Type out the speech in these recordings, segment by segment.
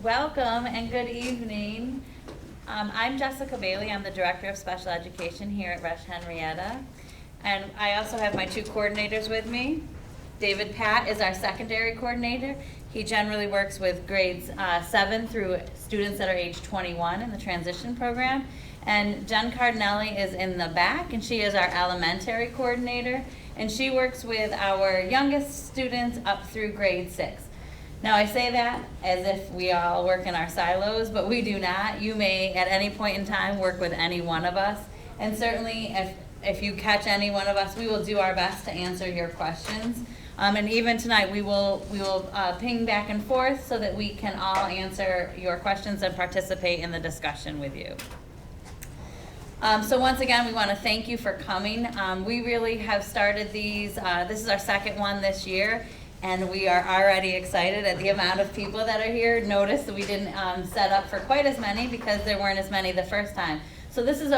Welcome and good evening. I'm Jessica Bailey. I'm the Director of Special Education here at Rush-Henrietta. And I also have my two coordinators with me. David Pat is our secondary coordinator. He generally works with grades 7 through students that are age 21 in the transition program. And Jen Cardinelli is in the back, and she is our elementary coordinator. And she works with our youngest students up through grade 6. Now I say that as if we all work in our silos, but we do not. You may at any point in time work with any one of us. And certainly if you catch any one of us, we will do our best to answer your questions. And even tonight we will ping back and forth so that we can all answer your questions and participate in the discussion with you. So once again, we want to thank you for coming. We really have started these, this is our second one this year, and we are already excited at the amount of people that are here. Notice that we didn't set up for quite as many because there weren't as many the first time. So this is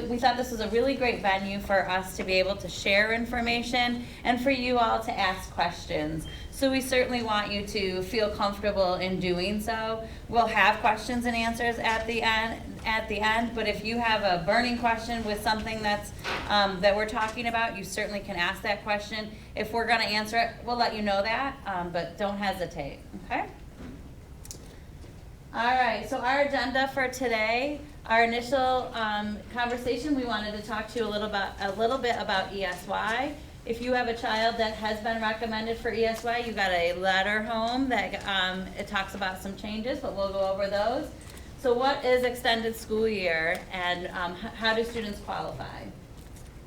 we thought this was a really great venue for us to be able to share information and for you all to ask questions. So we certainly want you to feel comfortable in doing so. We'll have questions and answers at the end, but if you have a burning question with something that's that we're talking about, you certainly can ask that question. If we're going to answer it, we'll let you know that, but don't hesitate, okay? All right, so our agenda for today, our initial conversation, we wanted to talk to you a little bit about ESY. If you have a child that has been recommended for ESY, you got a letter home that it talks about some changes, but we'll go over those. So what is extended school year, and how do students qualify?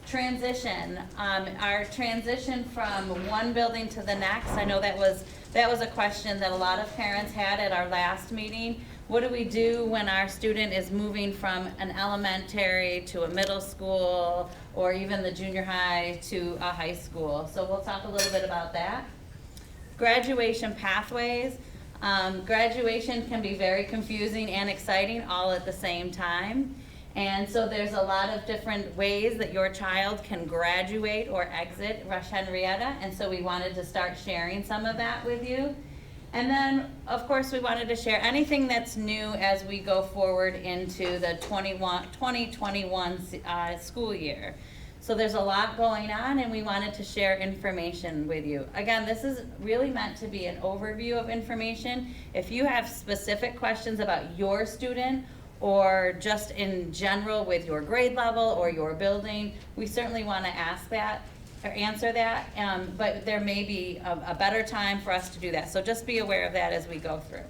Transition, our transition from one building to the next. I know that was a question that a lot of parents had at our last meeting. What do we do when our student is moving from an elementary to a middle school, or even the junior high to a high school? So we'll talk a little bit about that. Graduation pathways. Graduation can be very confusing and exciting all at the same time. And so there's a lot of different ways that your child can graduate or exit Rush-Henrietta, and so we wanted to start sharing some of that with you. And then, of course, we wanted to share anything that's new as we go forward into the 2021 school year. So there's a lot going on, and we wanted to share information with you. Again, this is really meant to be an overview of information. If you have specific questions about your student or just in general with your grade level or your building, we certainly want to ask that or answer that, but there may be a better time for us to do that. So just be aware of that as we go through.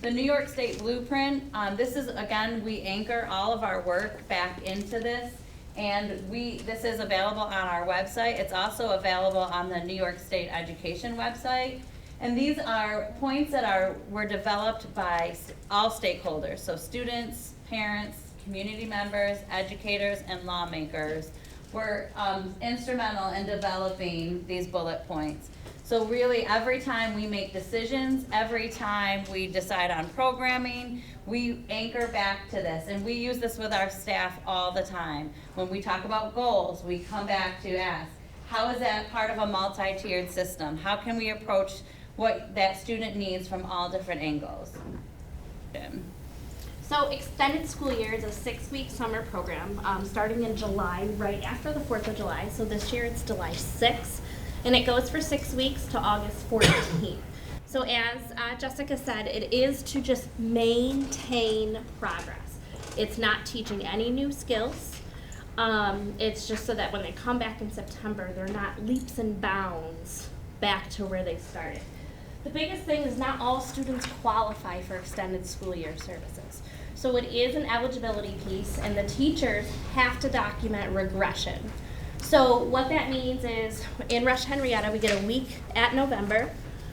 The New York State Blueprint, this is, again, we anchor all of our work back into this, and this is available on our website. It's also available on the New York State Education website. And these are points that were developed by all stakeholders, so students, parents, community members, educators, and lawmakers were instrumental in developing these bullet points. So really, every time we make decisions, every time we decide on programming, we anchor back to this. And we use this with our staff all the time. When we talk about goals, we come back to ask, how is that part of a multi-tiered system? How can we approach what that student needs from all different angles? So Extended School Year is a 6-week summer program starting in July, right after the 4th of July. So this year it's July 6th, and it goes for 6 weeks to August 14th. So as Jessica said, it is to just maintain progress. It's not teaching any new skills. It's just so that when they come back in September, they're not leaps and bounds back to where they started. The biggest thing is not all students qualify for extended school year services. So it is an eligibility piece, and the teachers have to document regression. So what that means is in Rush-Henrietta, we get a week at November.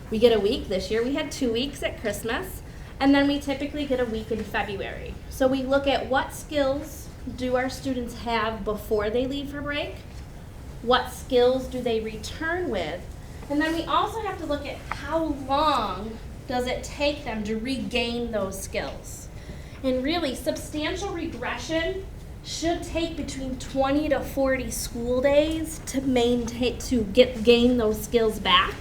We get a week this year. We had 2 weeks at Christmas, and then we typically get a week in February. So we look at what skills do our students have before they leave for break? What skills do they return with? And then we also have to look at how long does it take them to regain those skills. And really, substantial regression should take between 20 to 40 school days to gain those skills back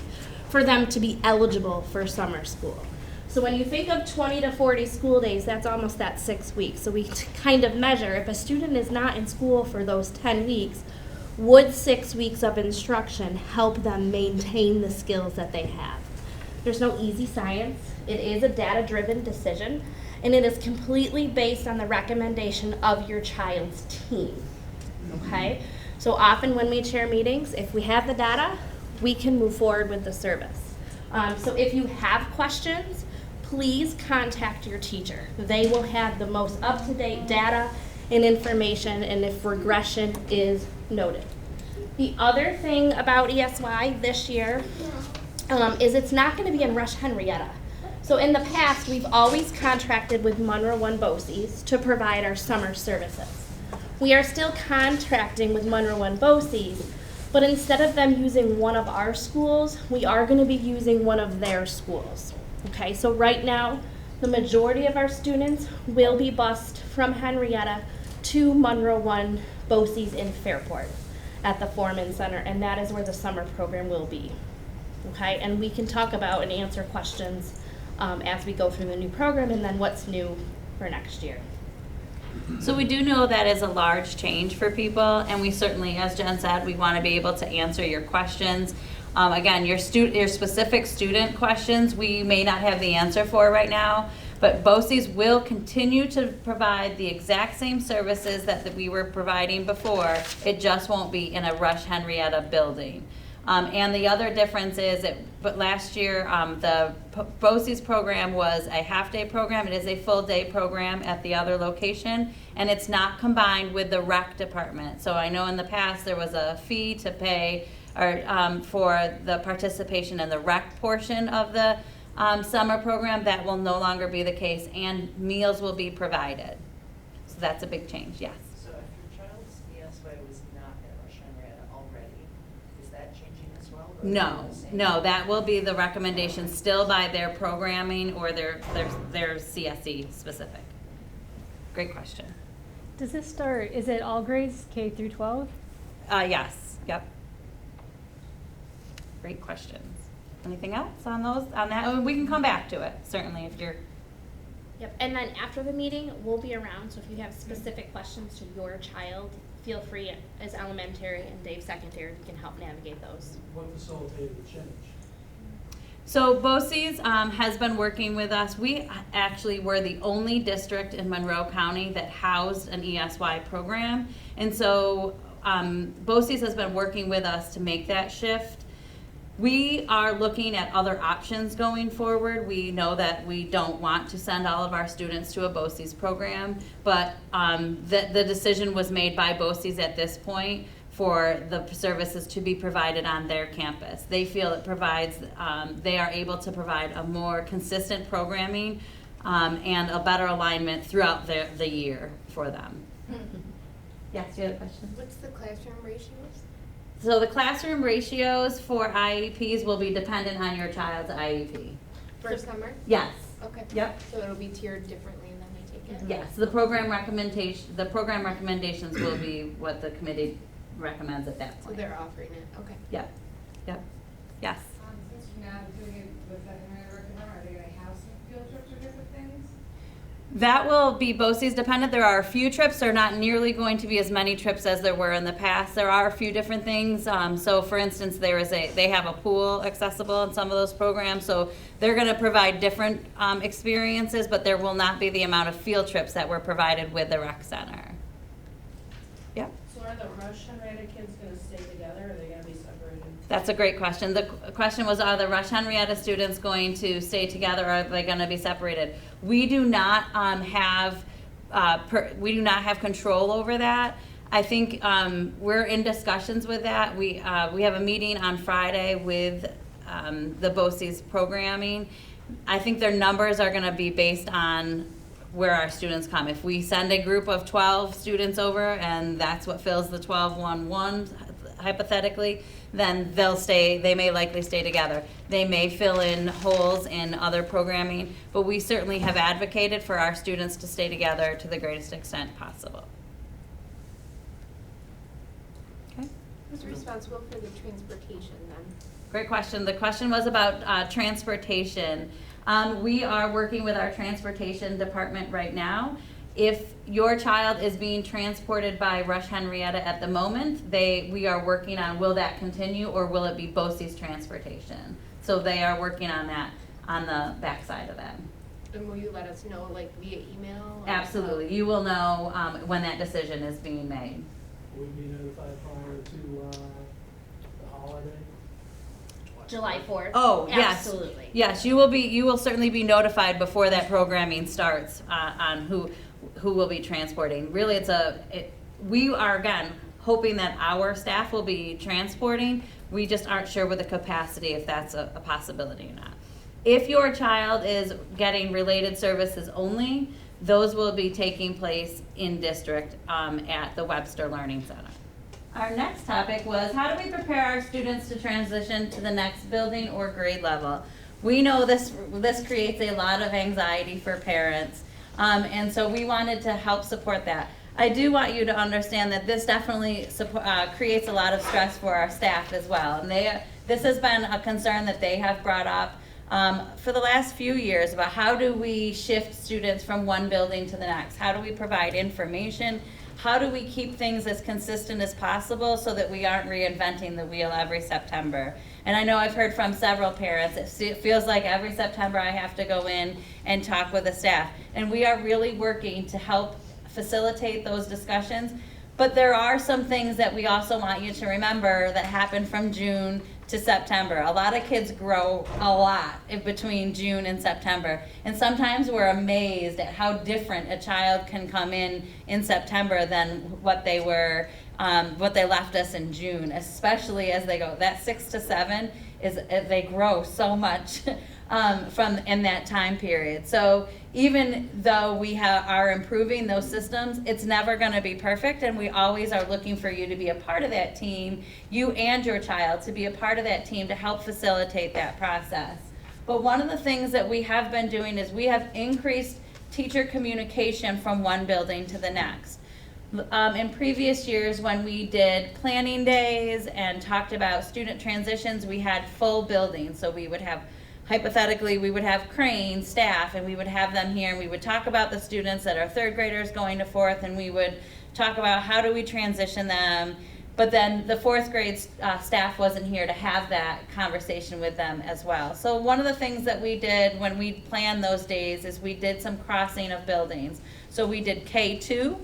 for them to be eligible for summer school. So when you think of 20 to 40 school days, that's almost that 6 weeks. So we kind of measure if a student is not in school for those 10 weeks, would 6 weeks of instruction help them maintain the skills that they have? There's no easy science. It is a data-driven decision, and it is completely based on the recommendation of your child's team, okay? So often when we chair meetings, if we have the data, we can move forward with the service. So if you have questions, please contact your teacher. They will have the most up-to-date data and information, and if regression is noted. The other thing about ESY this year is it's not going to be in Rush-Henrietta. So in the past, we've always contracted with Monroe One BOCES to provide our summer services. We are still contracting with Monroe One BOCES, but instead of them using one of our schools, we are going to be using one of their schools. Okay, so right now, the majority of our students will be bused from Henrietta to Monroe One BOCES in Fairport at the Foreman Center, and that is where the summer program will be. Okay, and we can talk about and answer questions as we go through the new program and then what's new for next year. So we do know that is a large change for people, and we certainly, as Jen said, we want to be able to answer your questions. Again, your specific student questions, we may not have the answer for right now, but BOCES will continue to provide the exact same services that we were providing before. It just won't be in a Rush-Henrietta building. And the other difference is but last year, the BOCES program was a half-day program. It is a full-day program at the other location, and it's not combined with the rec department. So I know in the past there was a fee to pay for the participation in the rec portion of the summer program. That will no longer be the case, and meals will be provided. So that's a big change, yes. So if your child's ESY was not at Rush-Henrietta already, is that changing as well? Or No, that will be the recommendation still by their programming or their CSE specific. Great question. Does this start, is it all grades, K through 12? Yes, yep. Great questions. Anything else on that? Oh, we can come back to it, certainly, if you're. Yep, and then after the meeting, we'll be around, so if you have specific questions to your child, feel free as elementary and Dave secondary, we can help navigate those. What facilitated the change? So BOCES has been working with us. We actually were the only district in Monroe County that housed an ESY program. And so BOCES has been working with us to make that shift. We are looking at other options going forward. We know that we don't want to send all of our students to a BOCES program, but the decision was made by BOCES at this point for the services to be provided on their campus. They feel it provides, they are able to provide a more consistent programming and a better alignment throughout the year for them. Yes, you had a question? What's the classroom ratios? So the classroom ratios for IEPs will be dependent on your child's IEP. For summer? Yes. Okay. Yep. So it'll be tiered differently than we take it? Yes, the program recommendations will be what the committee recommends at that So point. they're offering it, okay. Yep, yep, yes. Since you're now doing it with the Henrietta Curriculum, are they gonna have some field trips or different things? That will be BOCES dependent. There are a few trips. There are not nearly going to be as many trips as there were in the past. There are a few different things. So for instance, they have a pool accessible in some of those programs. So they're gonna provide different experiences, but there will not be the amount of field trips that were provided with the rec center. Yep. So are the Rush-Henrietta kids going to stay together, or are they going to be separated? That's a great question. The question was, are the Rush-Henrietta students going to stay together, or are they going to be separated? We do not have control over that. I think we're in discussions with that. We have a meeting on Friday with the BOCES programming. I think their numbers are going to be based on where our students come. If we send a group of 12 students over and that's what fills the 12-1-1 hypothetically, then they may likely stay together. They may fill in holes in other programming, but we certainly have advocated for our students to stay together to the greatest extent possible. Okay. Who's responsible for the transportation then? Great question. The question was about transportation. We are working with our transportation department right now. If your child is being transported by Rush-Henrietta at the moment, we are working on will that continue or will it be BOCES transportation? So they are working on that on the backside of that. And will you let us know, like, via email? or- Absolutely. You will know when that decision is being made. Will we be notified prior to the holiday? July 4th. Oh, yes. Absolutely. Yes, you will certainly be notified before that programming starts on who will be transporting. Really, we are, again, hoping that our staff will be transporting. We just aren't sure with the capacity if that's a possibility or not. If your child is getting related services only, those will be taking place in district at the Webster Learning Center. Our next topic was how do we prepare our students to transition to the next building or grade level? We know this creates a lot of anxiety for parents, and so we wanted to help support that. I do want you to understand that this definitely creates a lot of stress for our staff as well, and this has been a concern that they have brought up for the last few years about how do we shift students from one building to the next? How do we provide information? How do we keep things as consistent as possible so that we aren't reinventing the wheel every September? And I know I've heard from several parents, it feels like every September I have to go in and talk with the staff. And we are really working to help facilitate those discussions. But there are some things that we also want you to remember that happen from June to September. A lot of kids grow a lot in between June and September. And sometimes we're amazed at how different a child can come in September than what they were, what they left us in June, especially as they go. That 6 to 7 they grow so much from in that time period. So even though we are improving those systems, it's never going to be perfect, and we always are looking for you to be a part of that team, you and your child to be a part of that team to help facilitate that process. But one of the things that we have been doing is we have increased teacher communication from one building to the next. In previous years, when we did planning days and talked about student transitions, we had full buildings. So we would have, hypothetically, we would have Crane staff, and we would have them here, and we would talk about the students that are third graders going to fourth, and we would talk about how do we transition them. But then the fourth grade staff wasn't here to have that conversation with them as well. So one of the things that we did when we planned those days is we did some crossing of buildings. So we did K2,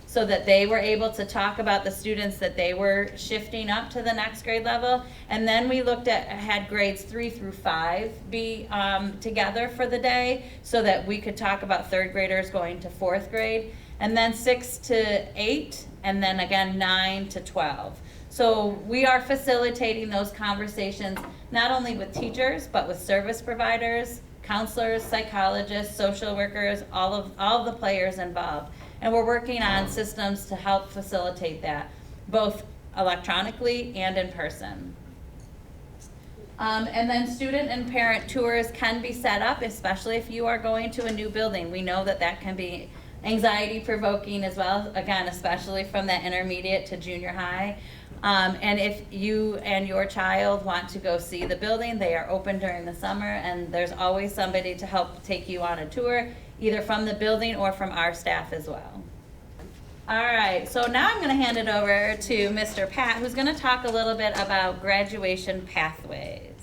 so that they were able to talk about the students that they were shifting up to the next grade level. And then we had grades 3 through 5 be together for the day so that we could talk about third graders going to fourth grade. And then 6 to 8, and then again 9 to 12. So we are facilitating those conversations not only with teachers, but with service providers, counselors, psychologists, social workers, all of the players involved. And we're working on systems to help facilitate that, both electronically and in person. And then student and parent tours can be set up, especially if you are going to a new building. We know that that can be anxiety provoking as well, again, especially from that intermediate to junior high. And if you and your child want to go see the building, they are open during the summer, and there's always somebody to help take you on a tour, either from the building or from our staff as well. All right, so now I'm going to hand it over to Mr. Pat, who's going to talk a little bit about graduation pathways.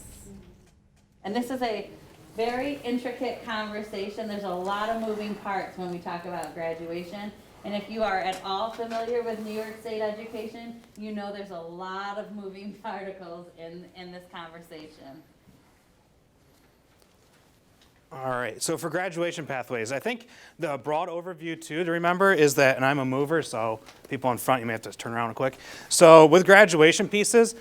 And this is a very intricate conversation. There's a lot of moving parts when we talk about graduation. And if you are at all familiar with New York State education, you know there's a lot of moving particles in this conversation. All right, so for graduation pathways, I think the broad overview too to remember is that, and I'm a mover, so people in front, you may have to turn around quick. So with graduation pieces,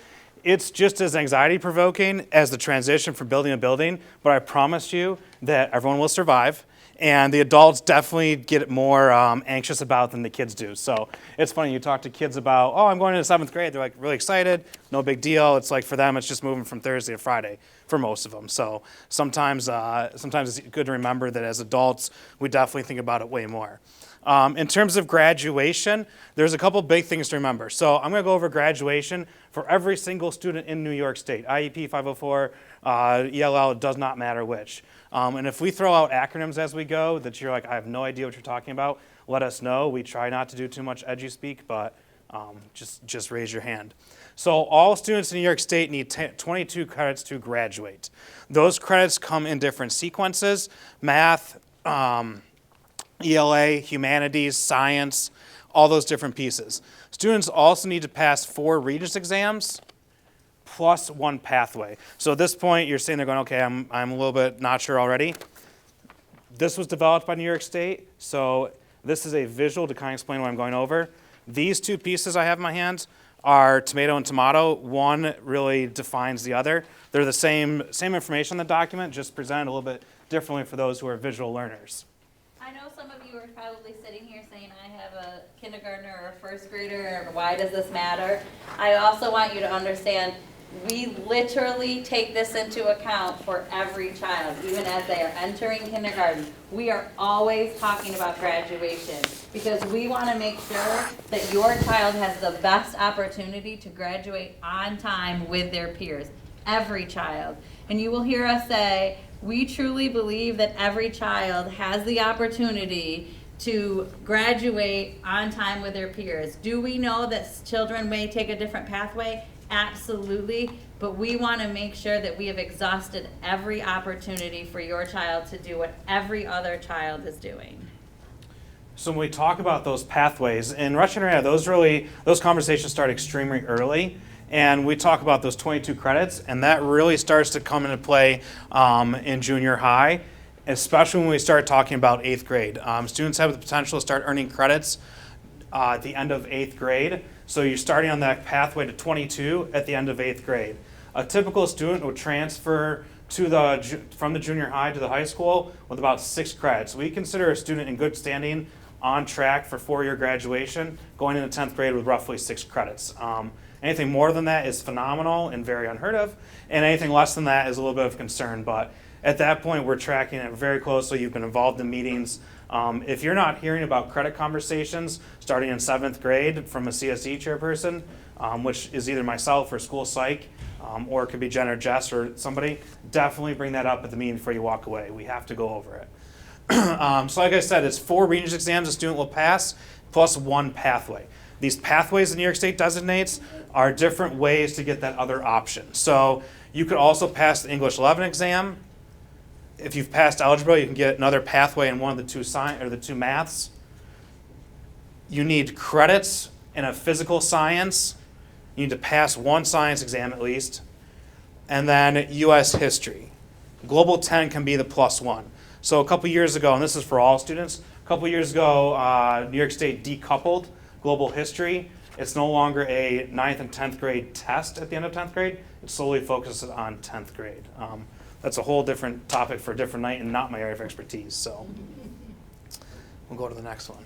it's just as anxiety provoking as the transition from building to building, but I promise you that everyone will survive. And the adults definitely get more anxious about than the kids do. So it's funny, you talk to kids about, oh, I'm going into 7th grade. They're like really excited, no big deal. It's like for them, it's just moving from Thursday to Friday for most of them. So sometimes it's good to remember that as adults, we definitely think about it way more. In terms of graduation, there's a couple big things to remember. So I'm going to go over graduation for every single student in New York State. IEP, 504, ELL, it does not matter which. And if we throw out acronyms as we go that you're like, I have no idea what you're talking about, let us know. We try not to do too much edu-speak, but just raise your hand. So all students in New York State need 22 credits to graduate. Those credits come in different sequences: math, ELA, humanities, science, all those different pieces. Students also need to pass 4 Regents exams plus 1 pathway. So at this point, you're saying they're going, okay, I'm a little bit not sure already. This was developed by New York State, so this is a visual to kind of explain what I'm going over. These 2 pieces I have in my hands are tomato and tomato. One really defines the other. They're the same information in the document, just presented a little bit differently for those who are visual learners. I know some of you are probably sitting here saying, I have a kindergartner or a first grader, or why does this matter? I also want you to understand, we literally take this into account for every child, even as they are entering kindergarten. We are always talking about graduation because we want to make sure that your child has the best opportunity to graduate on time with their peers. Every child. And you will hear us say, we truly believe that every child has the opportunity to graduate on time with their peers. Do we know that children may take a different pathway? Absolutely, but we want to make sure that we have exhausted every opportunity for your child to do what every other child is doing. So when we talk about those pathways, in Rush-Henrietta, those conversations start extremely early. And we talk about those 22 credits, and that really starts to come into play in junior high, especially when we start talking about 8th grade. Students have the potential to start earning credits at the end of 8th grade. So you're starting on that pathway to 22 at the end of 8th grade. A typical student would transfer from the junior high to the high school with about 6 credits. We consider a student in good standing on track for 4-year graduation, going into 10th grade with roughly 6 credits. Anything more than that is phenomenal and very unheard of, and anything less than that is a little bit of concern. But at that point, we're tracking it very closely. You've been involved in meetings. If you're not hearing about credit conversations starting in 7th grade from a CSE chairperson, which is either myself or school psych, or it could be Jen or Jess or somebody, definitely bring that up at the meeting before you walk away. We have to go over it. So like I said, it's 4 Regents exams a student will pass plus 1 pathway. These pathways that New York State designates are different ways to get that other option. So you could also pass the English 11 exam. If you've passed algebra, you can get another pathway in one of the 2 science or the 2 maths. You need credits in a physical science. You need to pass 1 science exam at least. And then U.S. history. Global 10 can be the +1. So a couple years ago, and this is for all students, a couple years ago, New York State decoupled global history. It's no longer a 9th and 10th grade test at the end of 10th grade. It solely focuses on 10th grade. That's a whole different topic for a different night and not my area of expertise. So we'll go to the next one.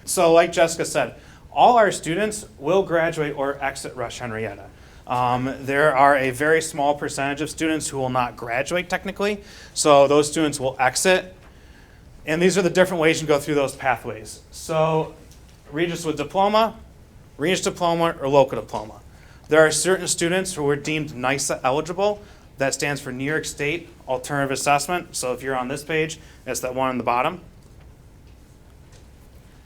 So like Jessica said, all our students will graduate or exit Rush-Henrietta. There are a very small percentage of students who will not graduate technically. So those students will exit. And these are the different ways you can go through those pathways. So Regents with diploma, Regents diploma, or local diploma. There are certain students who are deemed NYS eligible. That stands for New York State Alternative Assessment. So if you're on this page, it's that one on the bottom.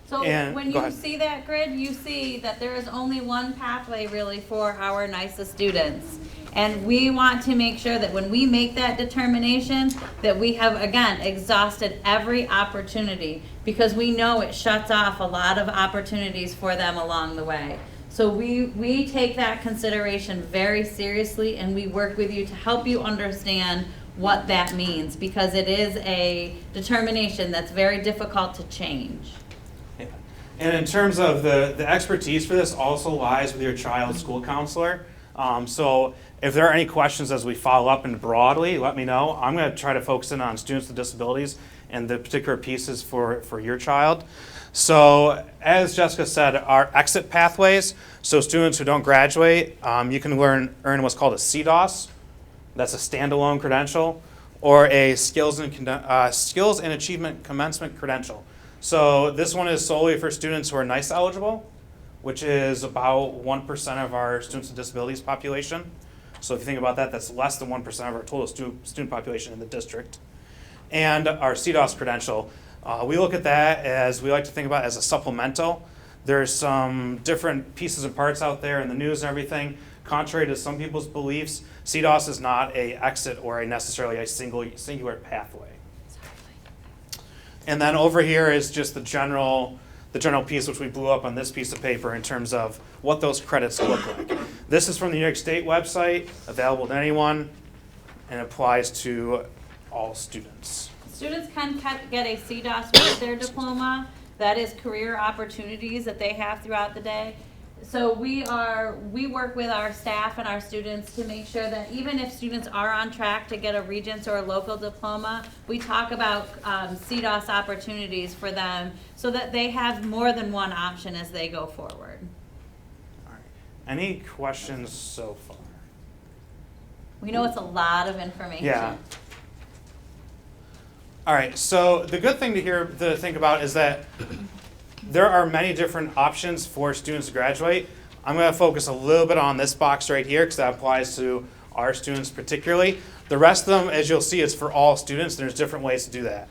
So And- when go you ahead. see that grid, you see that there is only one pathway really for our NYSA students. And we want to make sure that when we make that determination, that we have, again, exhausted every opportunity, because we know it shuts off a lot of opportunities for them along the way. So we take that consideration very seriously, and we work with you to help you understand what that means, because it is a determination that's very difficult to change. Yeah. And in terms of the expertise for this also lies with your child's school counselor. So if there are any questions as we follow up and broadly, let me know. I'm going to try to focus in on students with disabilities and the particular pieces for your child. So as Jessica said, our exit pathways, so students who don't graduate, you can earn what's called a CDOS. That's a standalone credential, or a skills and achievement commencement credential. So this one is solely for students who are NYS eligible, which is about 1% of our students with disabilities population. So if you think about that, that's less than 1% of our total student population in the district. And our CDOS credential, we look at that as, we like to think about as a supplemental. There's some different pieces and parts out there in the news and everything. Contrary to some people's beliefs, CDOS is not a exit or a necessarily a singular pathway. And then over here is just the general piece which we blew up on this piece of paper in terms of what those credits look like. This is from the New York State website, available to anyone, and applies to all students. Students can get a CDOS with their diploma. That is career opportunities that they have throughout the day. So we work with our staff and our students to make sure that even if students are on track to get a Regents or a local diploma, we talk about CDOS opportunities for them so that they have more than one option as they go forward. All right. Any questions so far? We know it's a lot of information. Yeah. All right, so the good thing to think about is that there are many different options for students to graduate. I'm going to focus a little bit on this box right here because that applies to our students particularly. The rest of them, as you'll see, is for all students. There's different ways to do that.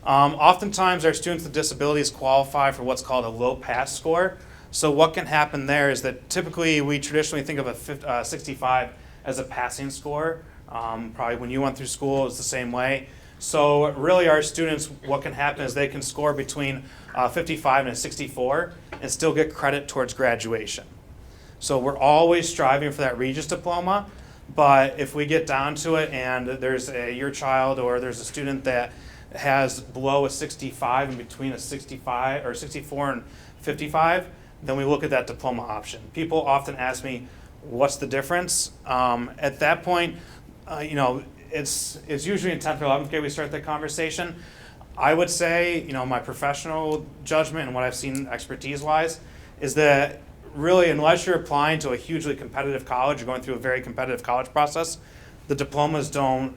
Oftentimes, our students with disabilities qualify for what's called a low pass score. So what can happen there is that typically we traditionally think of a 65 as a passing score. Probably when you went through school, it was the same way. So really our students, what can happen is they can score between 55 and a 64 and still get credit towards graduation. So we're always striving for that Regents diploma, but if we get down to it and there's your child or there's a student that has below a 65 and between a 65 or 64 and 55, then we look at that diploma option. People often ask me, what's the difference? At that point, it's usually in 10th or 11th grade we start that conversation. I would say, my professional judgment and what I've seen expertise-wise is that really, unless you're applying to a hugely competitive college or going through a very competitive college process, the diplomas there's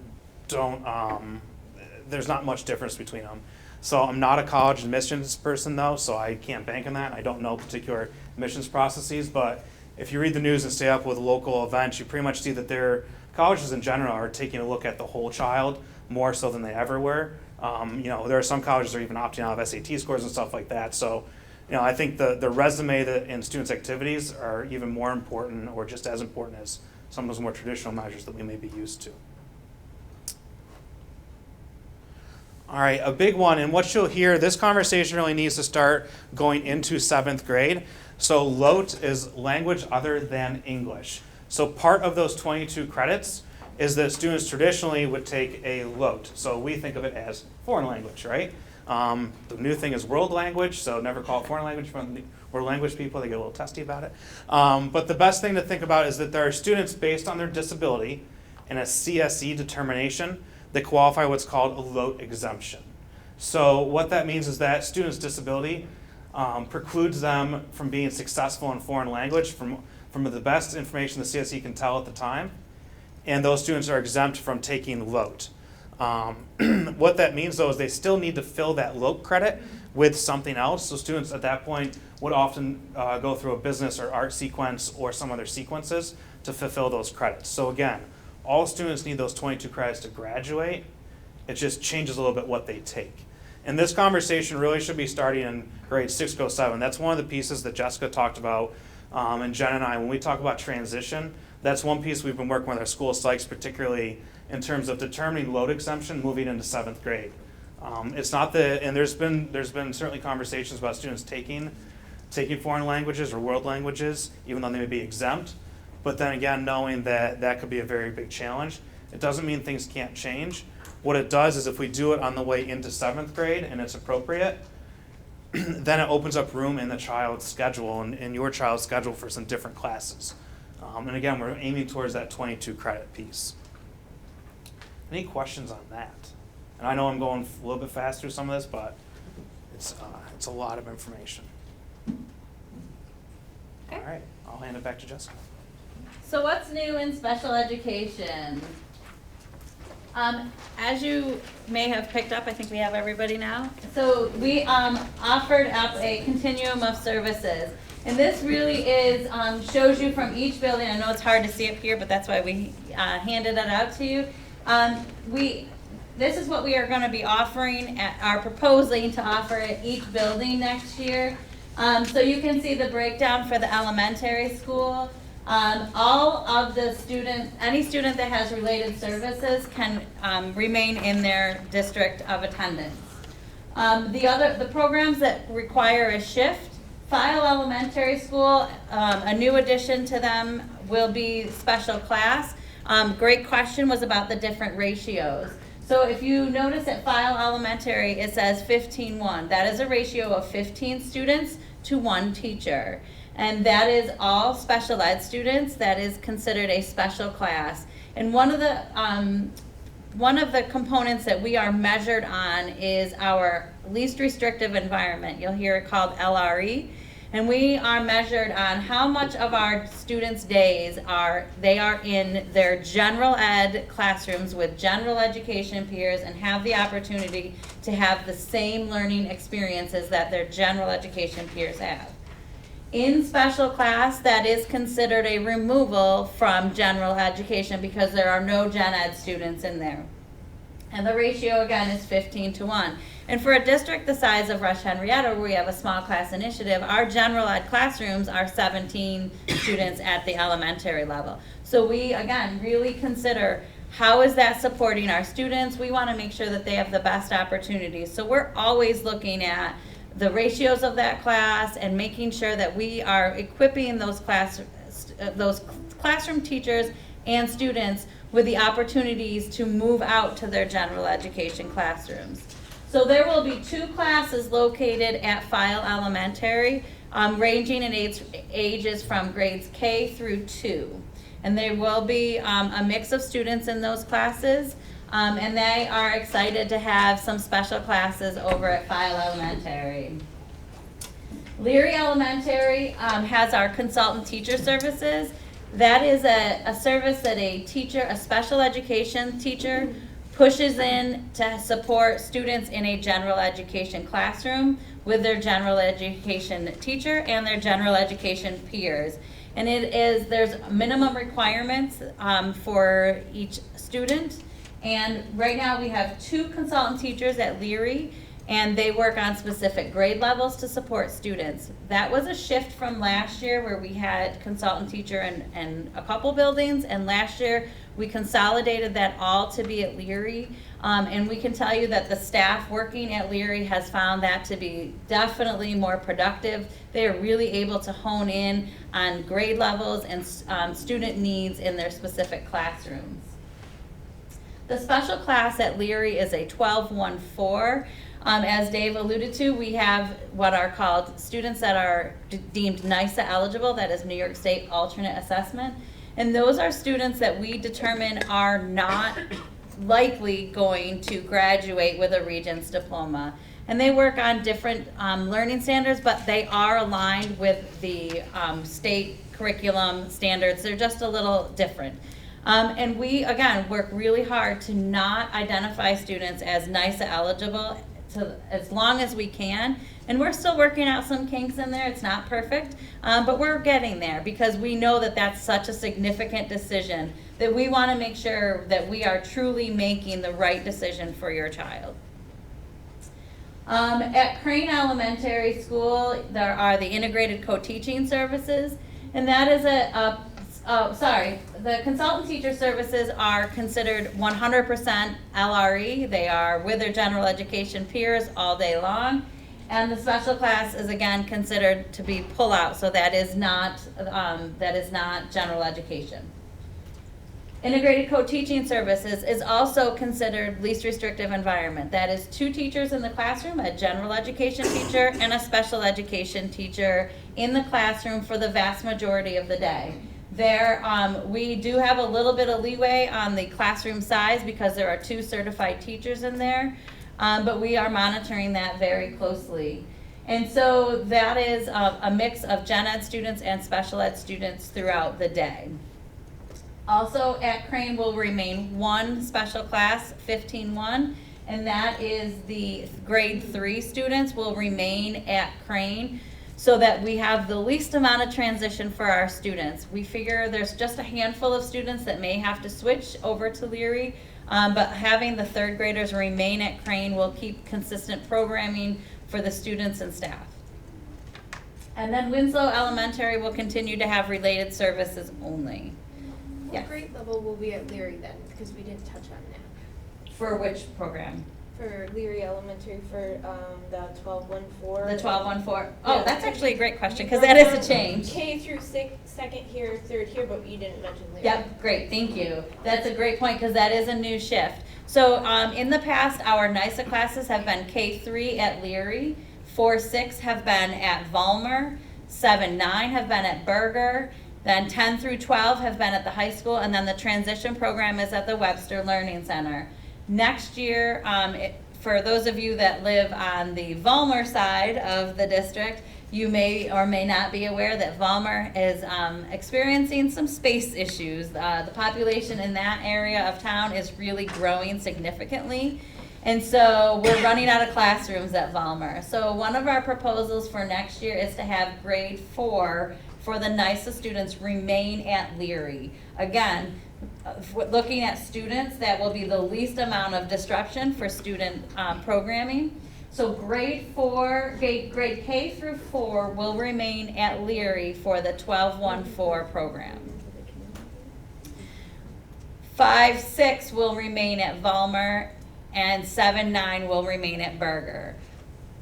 not much difference between them. So I'm not a college admissions person though, so I can't bank on that. I don't know particular admissions processes, but if you read the news and stay up with local events, you pretty much see that colleges in general are taking a look at the whole child more so than they ever were. There are some colleges that are even opting out of SAT scores and stuff like that. So, I think the resume and students' activities are even more important or just as important as some of those more traditional measures that we may be used to. All right, a big one, and what you'll hear, this conversation really needs to start going into 7th grade. So LOT is language other than English. So part of those 22 credits is that students traditionally would take a LOT. So we think of it as foreign language, right? The new thing is world language, so never call it foreign language from the world language people. They get a little testy about it. But the best thing to think about is that there are students based on their disability and a CSE determination that qualify what's called a LOT exemption. So what that means is that students' disability precludes them from being successful in foreign language from the best information the CSE can tell at the time, and those students are exempt from taking LOT. What that means though is they still need to fill that LOT credit with something else. So students at that point would often go through a business or art sequence or some other sequences to fulfill those credits. So again, all students need those 22 credits to graduate. It just changes a little bit what they take. And this conversation really should be starting in grade 6, go 7. That's one of the pieces that Jessica talked about and Jen and I, when we talk about transition, that's one piece we've been working with our school psychs, particularly in terms of determining LOT exemption moving into 7th grade. It's not and there's been certainly conversations about students taking foreign languages or world languages, even though they may be exempt. But then again, knowing that could be a very big challenge. It doesn't mean things can't change. What it does is if we do it on the way into 7th grade and it's appropriate, then it opens up room in the child's schedule and in your child's schedule for some different classes. And again, we're aiming towards that 22 credit piece. Any questions on that? And I know I'm going a little bit fast through some of this, but it's a lot of information. Okay. All right, I'll hand it back to Jessica. So what's new in special education? As you may have picked up, I think we have everybody now. So we offered up a continuum of services. And this really is, shows you from each building. I know it's hard to see up here, but that's why we handed it out to you. This is what we are going to be offering, are proposing to offer at each building next year. So you can see the breakdown for the elementary school. All of the students, any student that has related services can remain in their district of attendance. The programs that require a shift, File Elementary School, a new addition to them will be special class. Great question was about the different ratios. So if you notice at File Elementary, it says 15:1. That is a ratio of 15 students to 1 teacher. And that is all special ed students. That is considered a special class. And one of the components that we are measured on is our least restrictive environment. You'll hear it called LRE. And we are measured on how much of our students' days are in their general ed classrooms with general education peers and have the opportunity to have the same learning experiences that their general education peers have. In special class, that is considered a removal from general education because there are no gen ed students in there. And the ratio again is 15:1. And for a district the size of Rush-Henrietta, where we have a small class initiative, our general ed classrooms are 17 students at the elementary level. So we, again, really consider how is that supporting our students. We want to make sure that they have the best opportunities. So we're always looking at the ratios of that class and making sure that we are equipping those classroom teachers and students with the opportunities to move out to their general education classrooms. So there will be 2 classes located at File Elementary, ranging in ages from grades K through 2. And there will be a mix of students in those classes, and they are excited to have some special classes over at File Elementary. Leary Elementary has our consultant teacher services. That is a service that a special education teacher pushes in to support students in a general education classroom with their general education teacher and their general education peers. And there's minimum requirements for each student. And right now we have 2 consultant teachers at Leary, and they work on specific grade levels to support students. That was a shift from last year where we had consultant teacher in a couple buildings, and last year we consolidated that all to be at Leary. And we can tell you that the staff working at Leary has found that to be definitely more productive. They are really able to hone in on grade levels and student needs in their specific classrooms. The special class at Leary is a 12-1-4. As Dave alluded to, we have what are called students that are deemed NYS eligible, that is New York State Alternate Assessment. And those are students that we determine are not likely going to graduate with a Regents diploma. And they work on different learning standards, but they are aligned with the state curriculum standards. They're just a little different. And we, again, work really hard to not identify students as NYS eligible as long as we can. And we're still working out some kinks in there. It's not perfect, but we're getting there because we know that that's such a significant decision that we want to make sure that we are truly making the right decision for your child. At Crane Elementary School, there are the integrated co-teaching services, and that is the consultant teacher services are considered 100% LRE. They are with their general education peers all day long. And the special class is again considered to be pull-out, so that is not general education. Integrated co-teaching services is also considered least restrictive environment. That is 2 teachers in the classroom, a general education teacher and a special education teacher in the classroom for the vast majority of the day. We do have a little bit of leeway on the classroom size because there are 2 certified teachers in there, but we are monitoring that very closely. And so that is a mix of gen ed students and special ed students throughout the day. Also at Crane will remain one special class, 15-1, and that is the grade 3 students will remain at Crane so that we have the least amount of transition for our students. We figure there's just a handful of students that may have to switch over to Leary, but having the 3rd graders remain at Crane will keep consistent programming for the students and staff. And then Winslow Elementary will continue to have related services only. What Yes. grade level will be at Leary then? Because we didn't touch on that. For which program? For Leary Elementary for the 12-1-4. The 12-1-4? Oh, Yeah. that's actually a great question, because You that is broke a down change. K through 2nd here, 3rd here, but you didn't mention Leary. Yep, great, thank you. That's a great point, because that is a new shift. So in the past, our NYS classes have been K3 at Leary, 4-6 have been at Vollmer, 7-9 have been at Berger, then 10 through 12 have been at the high school, and then the transition program is at the Webster Learning Center. Next year, for those of you that live on the Vollmer side of the district, you may or may not be aware that Vollmer is experiencing some space issues. The population in that area of town is really growing significantly. And so we're running out of classrooms at Vollmer. So one of our proposals for next year is to have grade 4 for the NYSA students remain at Leary. Again, looking at students, that will be the least amount of disruption for student programming. So grade K through 4 will remain at Leary for the 12-1-4 program. 5-6 will remain at Vollmer, and 7-9 will remain at Berger.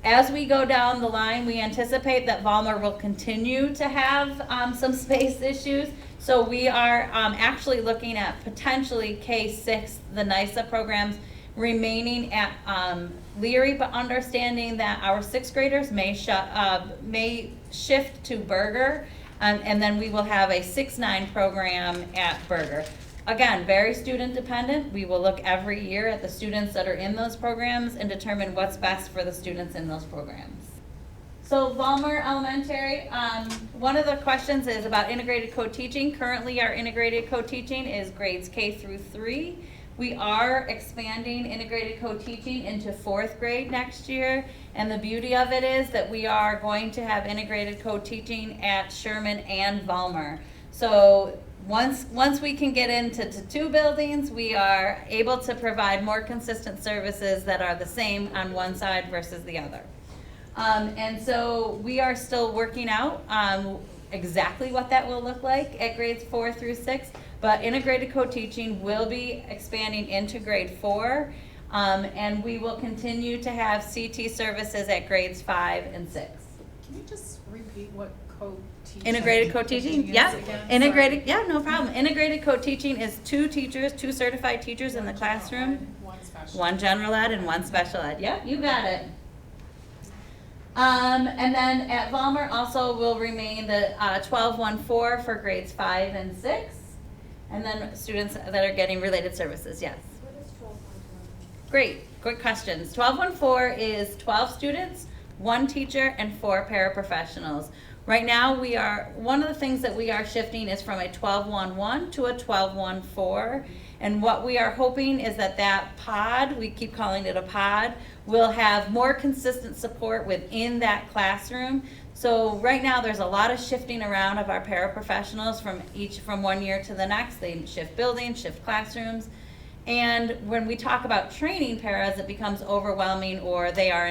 As we go down the line, we anticipate that Vollmer will continue to have some space issues. So we are actually looking at potentially K6, the NYSA programs, remaining at Leary, but understanding that our 6th graders may shift to Berger, and then we will have a 6-9 program at Berger. Again, very student dependent. We will look every year at the students that are in those programs and determine what's best for the students in those programs. So Vollmer Elementary, one of the questions is about integrated co-teaching. Currently our integrated co-teaching is grades K through 3. We are expanding integrated co-teaching into 4th grade next year, and the beauty of it is that we are going to have integrated co-teaching at Sherman and Vollmer. So once we can get into 2 buildings, we are able to provide more consistent services that are the same on one side versus the other. And so we are still working out exactly what that will look like at grades 4 through 6, but integrated co-teaching will be expanding into grade 4, and we will continue to have CT services at grades 5 and 6. Can you just repeat what co-teaching? Integrated co-teaching, yeah. Integrated, yeah, no problem. Integrated co-teaching is 2 teachers, 2 certified teachers in the classroom. One special. 1 general ed and 1 special ed. Yep, you got it. And then at Vollmer also will remain the 12-1-4 for grades 5 and 6. And then students that are getting related services, yes. What is 12-1-4? Great, good questions. 12-1-4 is 12 students, 1 teacher, and 4 paraprofessionals. Right now, one of the things that we are shifting is from a 12-1-1 to a 12-1-4. And what we are hoping is that pod, we keep calling it a pod, will have more consistent support within that classroom. So right now, there's a lot of shifting around of our paraprofessionals from one year to the next. They shift buildings, shift classrooms. And when we talk about training paras, it becomes overwhelming, or they are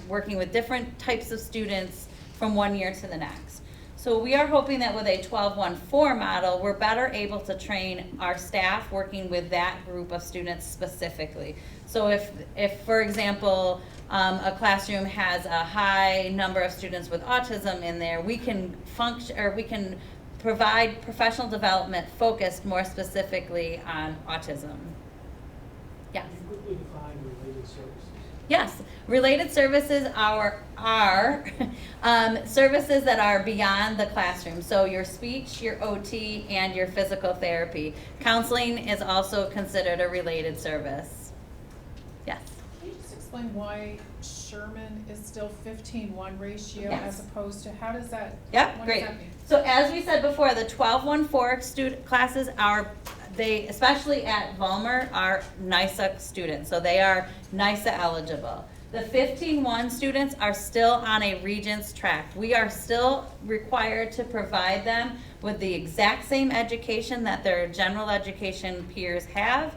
working with different types of students from one year to the next. So we are hoping that with a 12-1-4 model, we're better able to train our staff working with that group of students specifically. So if for example, a classroom has a high number of students with autism in there, we can provide professional development focused more specifically on autism. Yes. Can you quickly define related services? Yes, related services are services that are beyond the classroom. So your speech, your OT, and your physical therapy. Counseling is also considered a related service. Yes. Can you just explain why Sherman is still 15:1 ratio Yes. as opposed to, how does that? Yep, what does great. that mean? So as we said before, the 12-1-4 student classes they, especially at Vollmer, are NYSA students, so they are NYSA eligible. The 15-1 students are still on a Regents track. We are still required to provide them with the exact same education that their general education peers have.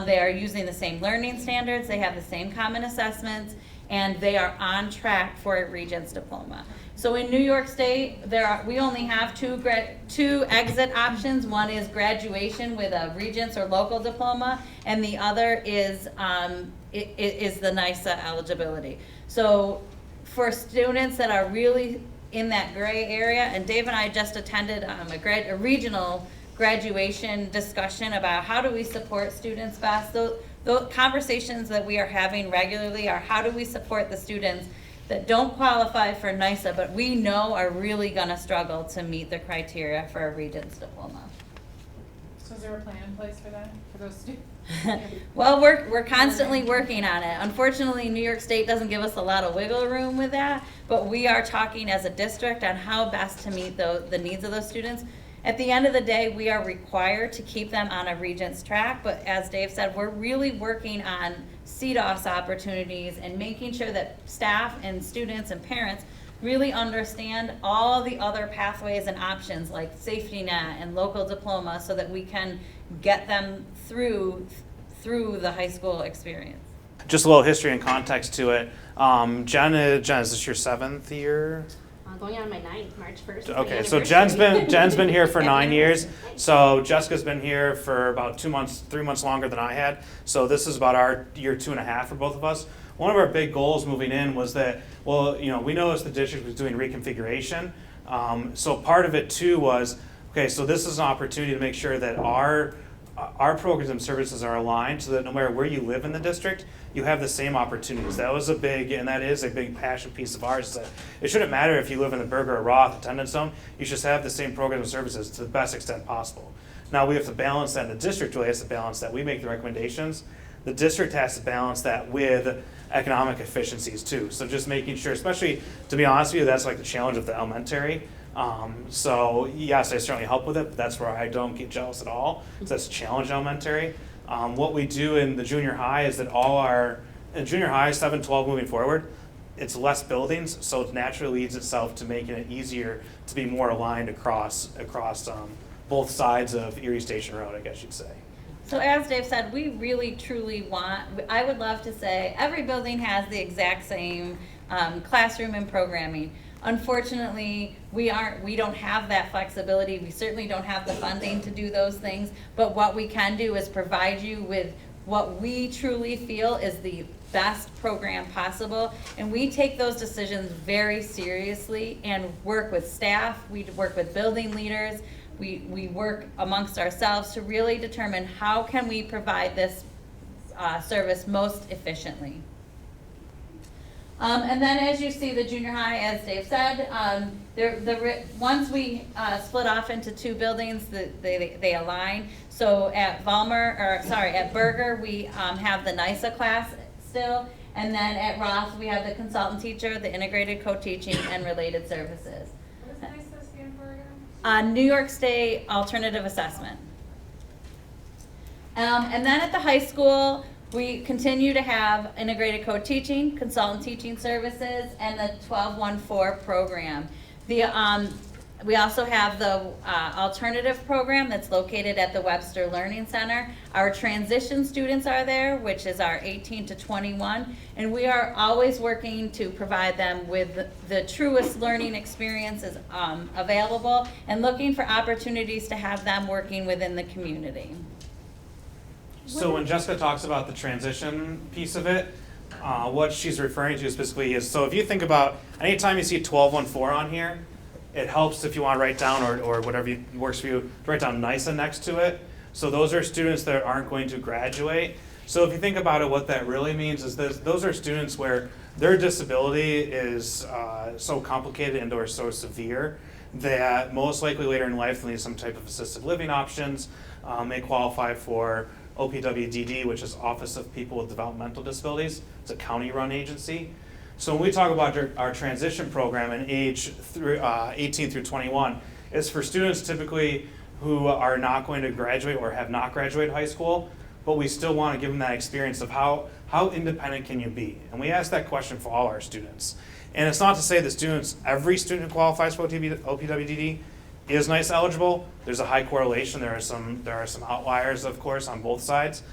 They are using the same learning standards, they have the same common assessments, and they are on track for a Regents diploma. So in New York State, we only have two exit options. One is graduation with a Regents or local diploma, and the other is the NYSA eligibility. So for students that are really in that gray area, and Dave and I just attended a regional graduation discussion about how do we support students best. The conversations that we are having regularly are how do we support the students that don't qualify for NYSA, but we know are really gonna struggle to meet the criteria for a Regents diploma. So is there a plan in place for that, for those students? Well, we're constantly working on it. Unfortunately, New York State doesn't give us a lot of wiggle room with that, but we are talking as a district on how best to meet the needs of those students. At the end of the day, we are required to keep them on a Regents track, but as Dave said, we're really working on CDOS opportunities and making sure that staff and students and parents really understand all the other pathways and options like safety net and local diploma so that we can get them through the high school experience. Just a little history and context to it. Jen, is this your 7th year? Going on my 9th, March 1st. is my Okay, so anniversary. Jen's been here for 9 years. So Jessica's been here for about 2 months, 3 months longer than I had. So this is about our year 2.5 for both of us. One of our big goals moving in was that, well, you know, we noticed the district was doing reconfiguration. So part of it too was, okay, so this is an opportunity to make sure that our programs and services are aligned so that no matter where you live in the district, you have the same opportunities. That was and that is a big passion piece of ours. That it shouldn't matter if you live in the Berger or Roth attendance zone, you should have the same programs and services to the best extent possible. Now we have to balance that, and the district really has to balance that. We make the recommendations. The district has to balance that with economic efficiencies too. So just making sure, especially to be honest with you, that's like the challenge of the elementary. So yes, I certainly help with it, but that's where I don't get jealous at all. So that's challenge elementary. What we do in the junior high is that in junior high, 7, 12 moving forward, it's less buildings, so it naturally leads itself to making it easier to be more aligned across both sides of Erie Station Road, I guess you'd say. So as Dave said, we really truly I would love to say every building has the exact same classroom and programming. Unfortunately, we don't have that flexibility. We certainly don't have the funding to do those things, but what we can do is provide you with what we truly feel is the best program possible, and we take those decisions very seriously and work with staff, we work with building leaders, we work amongst ourselves to really determine how can we provide this service most efficiently. And then as you see the junior high, as Dave said, once we split off into 2 buildings, they align. So at at Berger, we have the NYSA class still, and then at Roth, we have the consultant teacher, the integrated co-teaching, and related services. What does NYSA stand for again? New York State Alternative Assessment. And then at the high school, we continue to have integrated co-teaching, consultant teaching services, and the 12-1-4 program. We also have the alternative program that's located at the Webster Learning Center. Our transition students are there, which is our 18 to 21, and we are always working to provide them with the truest learning experiences available and looking for opportunities to have them working within the community. So when Jessica talks about the transition piece of it, what she's referring to specifically is, so if you think about, anytime you see 12-1-4 on here, it helps if you want to write down, or whatever works for you, to write down NYSA next to it. So those are students that aren't going to graduate. So if you think about it, what that really means is those are students where their disability is so complicated and or so severe that most likely later in life they'll need some type of assisted living options, may qualify for OPWDD, which is Office of People with Developmental Disabilities. It's a county-run agency. So when we talk about our transition program in age 18 through 21, it's for students typically who are not going to graduate or have not graduated high school, but we still want to give them that experience of how independent can you be? And we ask that question for all our students. And it's not to say that every student who qualifies for OPWDD is NYS eligible. There's a high correlation. There are some outliers, of course, on both sides.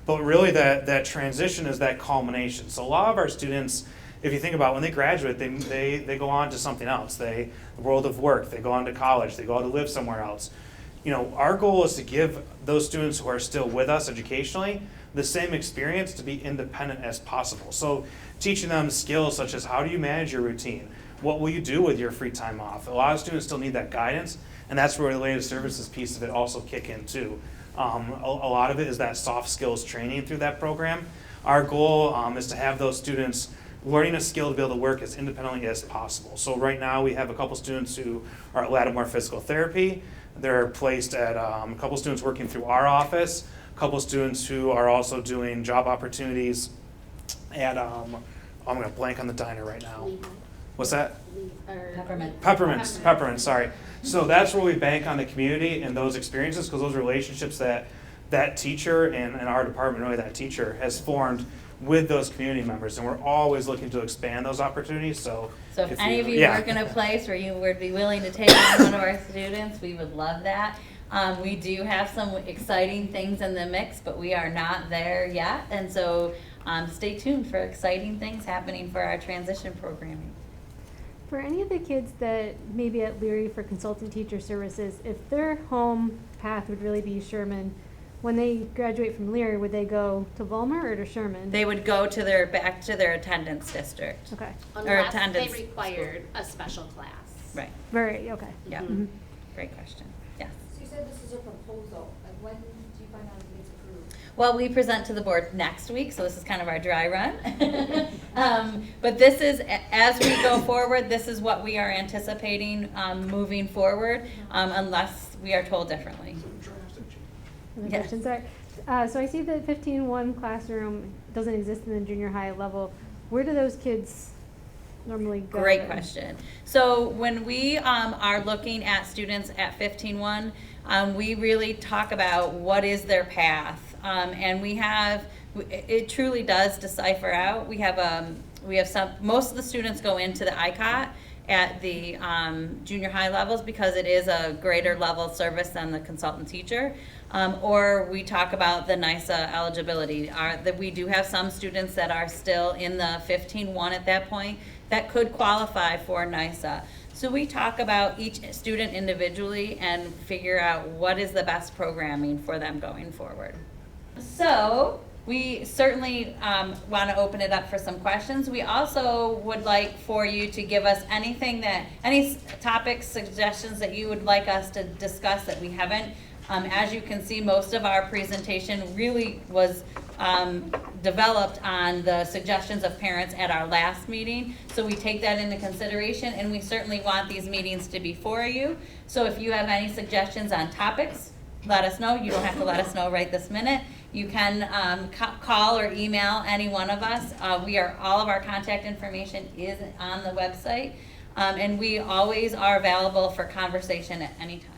But really that transition is that culmination. So a lot of our students, if you think about when they graduate, they go on to something else. The world of work, they go on to college, they go on to live somewhere else. You know, our goal is to give those students who are still with us educationally the same experience to be independent as possible. So teaching them skills such as how do you manage your routine? What will you do with your free time off? A lot of students still need that guidance, and that's where the related services piece of it also kick in too. A lot of it is that soft skills training through that program. Our goal is to have those students learning a skill to be able to work as independently as possible. So right now we have a couple students who are at Lattimore Physical Therapy. They're placed at a couple students working through our office, a couple students who are also doing job opportunities at, I'm going to blank on the diner right now. What's that? Peppermint, sorry. So that's where we bank on the community and those experiences, because those relationships that teacher and our department, really that teacher, has formed with those community members, and we're always looking to expand those opportunities. So if any of you work in a place where you would be willing to take on one of our students, we would love that. We do have some exciting things in the mix, but we are not there yet, and so stay tuned for exciting things happening for our transition programming. For any of the kids that may be at Leary for consultant teacher services, if their home path would really be Sherman, when they graduate from Leary, would they go to Vollmer or to Sherman? They would go to back to their attendance district. Okay. Unless they attendance required a special class. Right. Very, okay. Yeah. Mhm. Great question. Yes. So you said this is a proposal, like when do you find out if it's approved? Well, we present to the board next week, so this is kind of our dry run. But this is, as we go forward, this is what we are anticipating moving forward, unless we are told differently. Other Yes. questions? Sorry. So I see that 15-1 classroom doesn't exist in the junior high level. Where do those kids normally go? Great then? question. So when we are looking at students at 15-1, we really talk about what is their path. And it truly does decipher out. We have most of the students go into the ICOT at the junior high levels because it is a greater level service than the consultant teacher. Or we talk about the NYSA eligibility. That we do have some students that are still in the 15-1 at that point that could qualify for NYSA. So we talk about each student individually and figure out what is the best programming for them going forward. So we certainly want to open it up for some questions. We also would like for you to give us any topics, suggestions that you would like us to discuss that we haven't. As you can see, most of our presentation really was developed on the suggestions of parents at our last meeting. So we take that into consideration, and we certainly want these meetings to be for you. So if you have any suggestions on topics, let us know. You don't have to let us know right this minute. You can call or email any one of us. All of our contact information is on the website, and we always are available for conversation at any time.